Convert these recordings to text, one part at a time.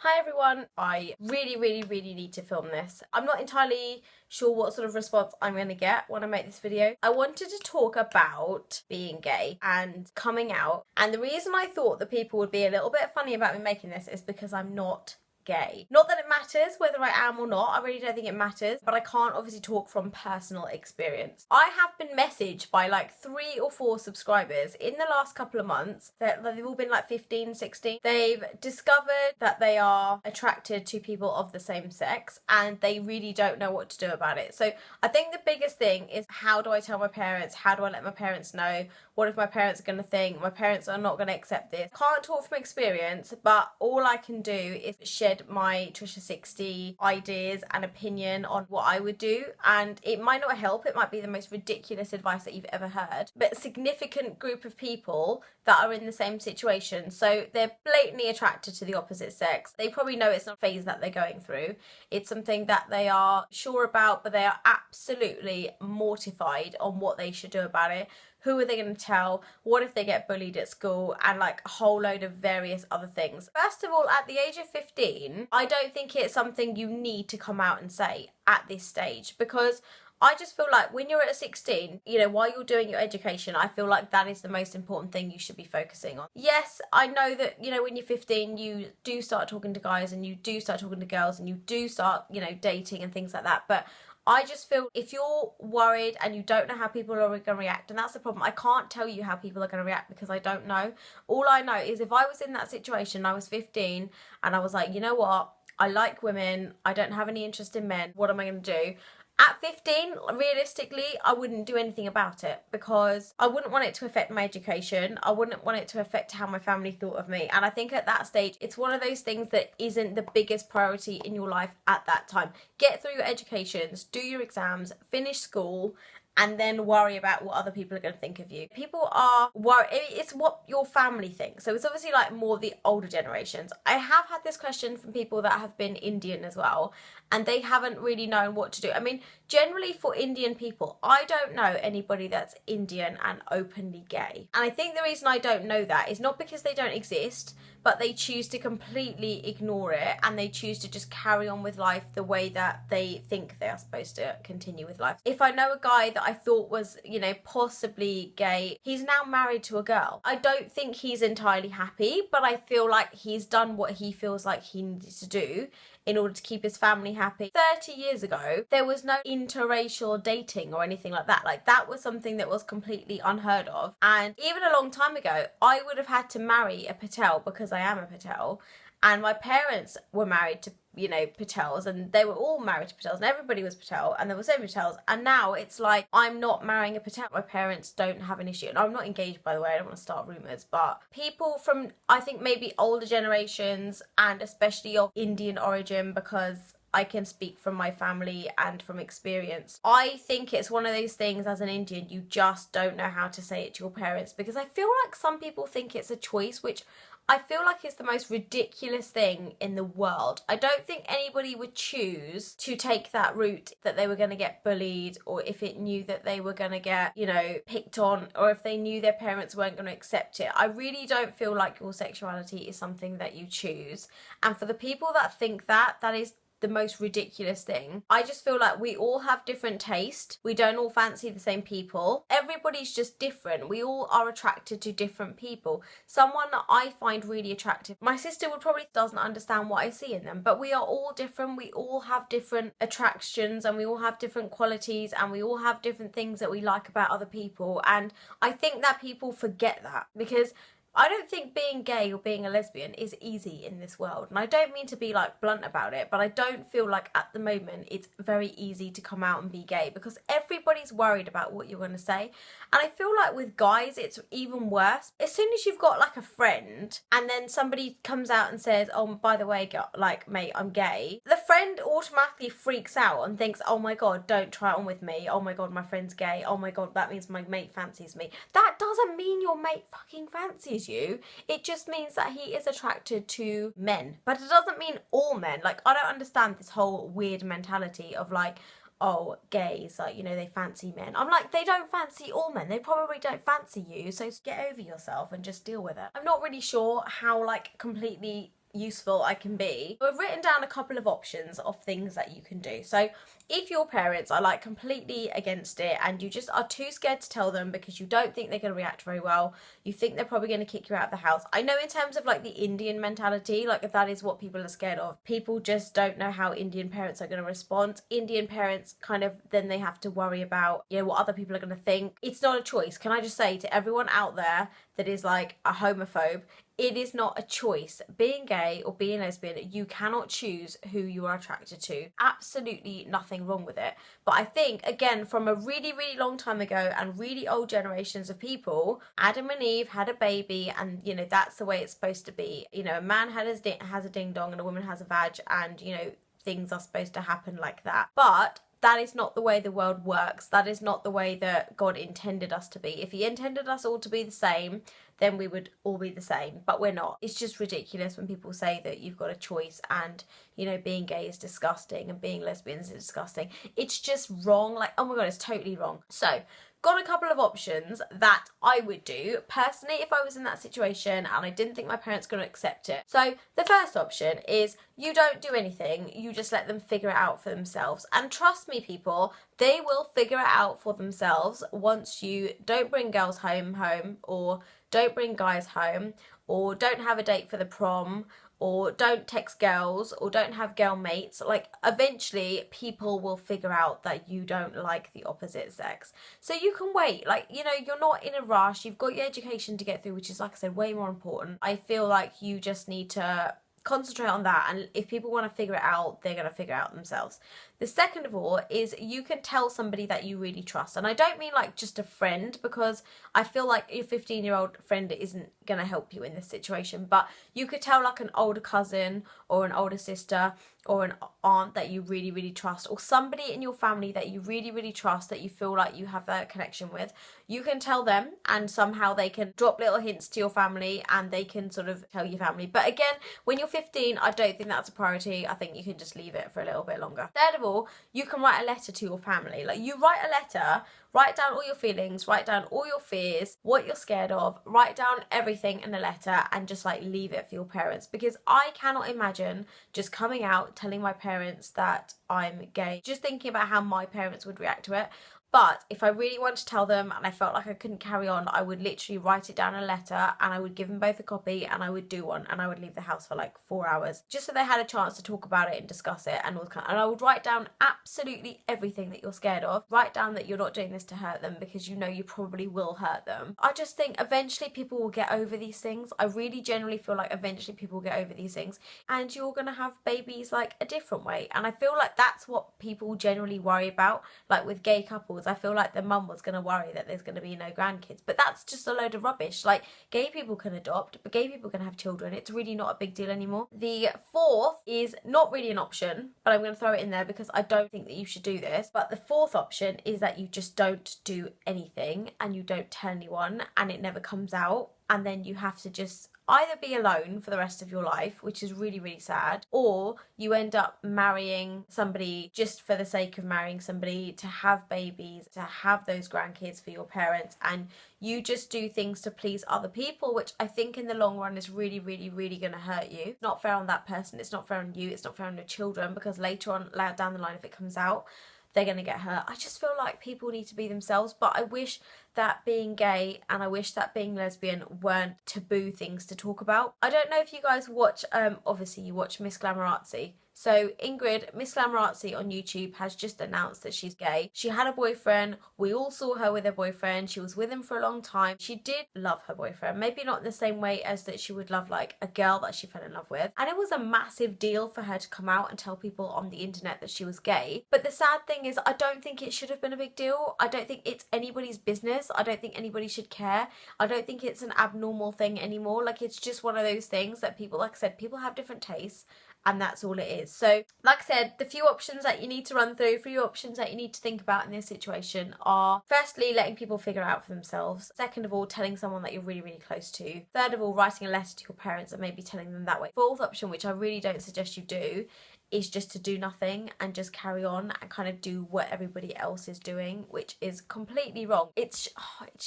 Hi everyone, I really need to film this. I'm not entirely sure what sort of response I'm going to get when I make this video. I wanted to talk about being gay and coming out, and the reason I thought that people would be a little bit funny about me making this is because I'm not gay. Not that it matters whether I am or not, I really don't think it matters, but I can't obviously talk from personal experience. I have been messaged by like 3 or 4 subscribers in the last couple of months that they've all been like 15, 16. They've discovered that they are attracted to people of the same sex and they really don't know what to do about it. So I think the biggest thing is, how do I tell my parents? How do I let my parents know? What if my parents are going to think my parents are not going to accept this? Can't talk from experience, but all I can do is shed my Trisha 60 ideas and opinion on what I would do, and it might not help, it might be the most ridiculous advice that you've ever heard, but a significant group of people that are in the same situation, so they're blatantly attracted to the opposite sex. They probably know it's not a phase that they're going through, it's something that they are sure about, but they are absolutely mortified on what they should do about it. Who are they going to tell? What if they get bullied at school? And like a whole load of various other things. First of all, at the age of 15, I don't think it's something you need to come out and say at this stage, because I just feel like when you're at 16, you know, while you're doing your education, I feel like that is the most important thing you should be focusing on. Yes, I know that, you know, when you're 15, you do start talking to guys and you do start talking to girls and you do start, you know, dating and things like that. But I just feel if you're worried and you don't know how people are going to react, and that's the problem. I can't tell you how people are going to react because I don't know. All I know is if I was in that situation, I was 15 and I was like, you know what? I like women. I don't have any interest in men. What am I going to do? At 15, realistically, I wouldn't do anything about it because I wouldn't want it to affect my education. I wouldn't want it to affect how my family thought of me. And I think at that stage, it's one of those things that isn't the biggest priority in your life at that time. Get through your educations, do your exams, finish school, and then worry about what other people are going to think of you. People are worried, it's what your family thinks. So it's obviously like more the older generations. I have had this question from people that have been Indian as well, and they haven't really known what to do. I mean, generally for Indian people, I don't know anybody that's Indian and openly gay. And I think the reason I don't know that is not because they don't exist, but they choose to completely ignore it and they choose to just carry on with life the way that they think they are supposed to continue with life. If I know a guy that I thought was, you know, possibly gay, he's now married to a girl. I don't think he's entirely happy, but I feel like he's done what he feels like he needed to do in order to keep his family happy. 30 years ago, there was no interracial dating or anything like that. Like, that was something that was completely unheard of. And even a long time ago, I would have had to marry a Patel because I am a Patel. And my parents were married to, you know, Patels, and they were all married to Patels, and everybody was Patel, and there were so many Patels. And now it's like, I'm not marrying a Patel. My parents don't have an issue. And I'm not engaged, by the way, I don't want to start rumours, but people from, I think, maybe older generations, and especially of Indian origin, because I can speak from my family and from experience, I think it's one of those things as an Indian, you just don't know how to say it to your parents, because I feel like some people think it's a choice, which I feel like it's the most ridiculous thing in the world. I don't think anybody would choose to take that route that they were going to get bullied, or if it knew that they were going to get, you know, picked on, or if they knew their parents weren't going to accept it. I really don't feel like your sexuality is something that you choose. And for the people that think that, that is the most ridiculous thing. I just feel like we all have different taste. We don't all fancy the same people. Everybody's just different. We all are attracted to different people. Someone that I find really attractive, my sister would probably doesn't understand what I see in them, but we are all different. We all have different attractions and we all have different qualities and we all have different things that we like about other people. And I think that people forget that, because I don't think being gay or being a lesbian is easy in this world. And I don't mean to be like blunt about it, but I don't feel like at the moment it's very easy to come out and be gay, because everybody's worried about what you're going to say. And I feel like with guys it's even worse. As soon as you've got like a friend and then somebody comes out and says, oh, by the way, like, mate, I'm gay, the friend automatically freaks out and thinks, oh my god, don't try it on with me. Oh my god, my friend's gay. Oh my god, that means my mate fancies me. That doesn't mean your mate fucking fancies you. It just means that he is attracted to men, but it doesn't mean all men. Like, I don't understand this whole weird mentality of like, oh, gays, like, you know, they fancy men. I'm like, they don't fancy all men. They probably don't fancy you, so get over yourself and just deal with it. I'm not really sure how like completely useful I can be. I've written down a couple of options of things that you can do. So if your parents are like completely against it and you just are too scared to tell them because you don't think they're going to react very well, you think they're probably going to kick you out of the house. I know in terms of like the Indian mentality, like if that is what people are scared of, people just don't know how Indian parents are going to respond. Indian parents kind of, then they have to worry about, you know, what other people are going to think. It's not a choice. Can I just say to everyone out there that is like a homophobe, it is not a choice. Being gay or being lesbian, you cannot choose who you are attracted to. Absolutely nothing wrong with it. But I think, again, from a really, really long time ago and really old generations of people, Adam and Eve had a baby and, you know, that's the way it's supposed to be. You know, a man has a ding dong and a woman has a vag, and, you know, things are supposed to happen like that. But that is not the way the world works. That is not the way that God intended us to be. If he intended us all to be the same, then we would all be the same, but we're not. It's just ridiculous when people say that you've got a choice and, you know, being gay is disgusting and being lesbian is disgusting. It's just wrong. Like, oh my God, it's totally wrong. So, got a couple of options that I would do personally if I was in that situation and I didn't think my parents were going to accept it. So the first option is you don't do anything, you just let them figure it out for themselves. And trust me, people, they will figure it out for themselves once you don't bring girls home, or don't bring guys home, or don't have a date for the prom, or don't text girls, or don't have girl mates. Like, eventually people will figure out that you don't like the opposite sex. So you can wait. Like, you know, you're not in a rush. You've got your education to get through, which is, like I said, way more important. I feel like you just need to concentrate on that, and if people want to figure it out, they're going to figure it out themselves. The second of all is you can tell somebody that you really trust, and I don't mean like just a friend, because I feel like your 15-year-old friend isn't going to help you in this situation, but you could tell like an older cousin or an older sister or an aunt that you really, really trust, or somebody in your family that you really, really trust, that you feel like you have that connection with. You can tell them, and somehow they can drop little hints to your family and they can sort of tell your family. But again, when you're 15, I don't think that's a priority. I think you can just leave it for a little bit longer. Third of all, you can write a letter to your family. Like, you write a letter, write down all your feelings, write down all your fears, what you're scared of, write down everything in a letter, and just like leave it for your parents. Because I cannot imagine just coming out telling my parents that I'm gay, just thinking about how my parents would react to it. But if I really wanted to tell them and I felt like I couldn't carry on, I would literally write it down in a letter and I would give them both a copy and I would do one, and I would leave the house for like 4 hours just so they had a chance to talk about it and discuss it and all kind of, and I would write down absolutely everything that you're scared of. Write down that you're not doing this to hurt them, because you know you probably will hurt them. I just think eventually people will get over these things. I really generally feel like eventually people will get over these things, and you're going to have babies like a different way. And I feel like that's what people generally worry about. Like with gay couples, I feel like the mum was going to worry that there's going to be no grandkids, but that's just a load of rubbish. Like, gay people can adopt, but gay people can have children. It's really not a big deal anymore. The fourth is not really an option, but I'm going to throw it in there because I don't think that you should do this. But the fourth option is that you just don't do anything and you don't tell anyone and it never comes out, and then you have to just either be alone for the rest of your life, which is really, really sad, or you end up marrying somebody just for the sake of marrying somebody, to have babies, to have those grandkids for your parents, and you just do things to please other people, which I think in the long run is really, really, really going to hurt you. It's not fair on that person, it's not fair on you, it's not fair on your children, because later on, down the line, if it comes out, they're going to get hurt. I just feel like people need to be themselves, but I wish that being gay and I wish that being lesbian weren't taboo things to talk about. I don't know if you guys watch, obviously you watch Miss Glamorazzi. So Ingrid, Miss Glamorazzi on YouTube, has just announced that she's gay. She had a boyfriend. We all saw her with her boyfriend. She was with him for a long time. She did love her boyfriend. Maybe not in the same way as that she would love like a girl that she fell in love with. And it was a massive deal for her to come out and tell people on the internet that she was gay. But the sad thing is, I don't think it should have been a big deal. I don't think it's anybody's business. I don't think anybody should care. I don't think it's an abnormal thing anymore. Like, it's just one of those things that people, like I said, people have different tastes. And that's all it is. So, like I said, the few options that you need to run through, few options that you need to think about in this situation are, firstly, letting people figure it out for themselves. Second of all, telling someone that you're really, really close to. Third of all, writing a letter to your parents and maybe telling them that way. Fourth option, which I really don't suggest you do, is just to do nothing and just carry on and kind of do what everybody else is doing, which is completely wrong. It's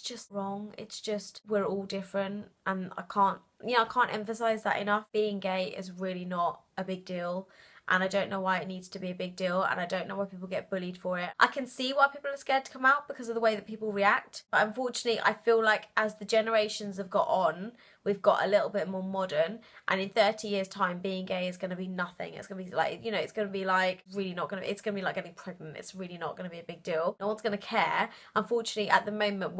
just wrong. It's just, we're all different, and I can't, I can't emphasize that enough. Being gay is really not a big deal. And I don't know why it needs to be a big deal, and I don't know why people get bullied for it. I can see why people are scared to come out because of the way that people react, but unfortunately I feel like as the generations have got on, we've got a little bit more modern, and in 30 years time being gay is going to be nothing. It's going to be like, it's going to be like really not going to, it's going to be like getting pregnant. It's really not going to be a big deal. No one's going to care. Unfortunately at the moment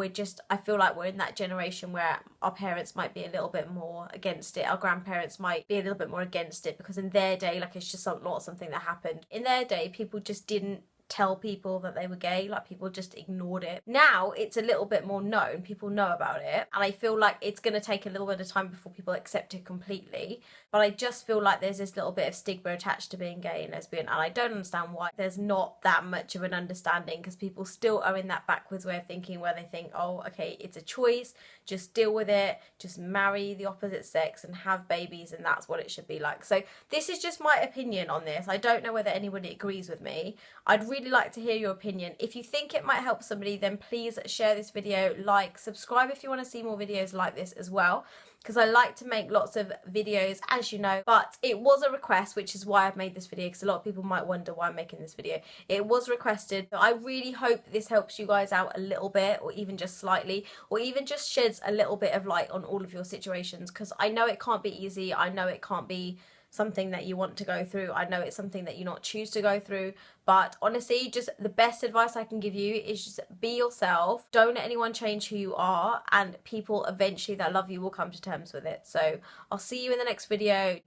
I feel like we're in that generation where our parents might be a little bit more against it, our grandparents might be a little bit more against it, because in their day, like, it's just not something that happened. In their day, people just didn't tell people that they were gay, like people just ignored it. Now it's a little bit more known, people know about it, and I feel like it's going to take a little bit of time before people accept it completely, but I just feel like there's this little bit of stigma attached to being gay and lesbian, and I don't understand why there's not that much of an understanding, because people still are in that backwards way of thinking where they think, oh okay, it's a choice, just deal with it, just marry the opposite sex and have babies, and that's what it should be like. So this is just my opinion on this. I don't know whether anybody agrees with me. I'd really like to hear your opinion. If you think it might help somebody, then please share this video, like, subscribe if you want to see more videos like this as well, because I like to make lots of videos, as you know, but it was a request, which is why I've made this video, because a lot of people might wonder why I'm making this video. It was requested, but I really hope this helps you guys out a little bit, or even just slightly, or even just sheds a little bit of light on all of your situations, because I know it can't be easy. I know it can't be something that you want to go through. I know it's something that you not choose to go through, but honestly, just the best advice I can give you is just be yourself. Don't let anyone change who you are, and people eventually that love you will come to terms with it. So I'll see you in the next video.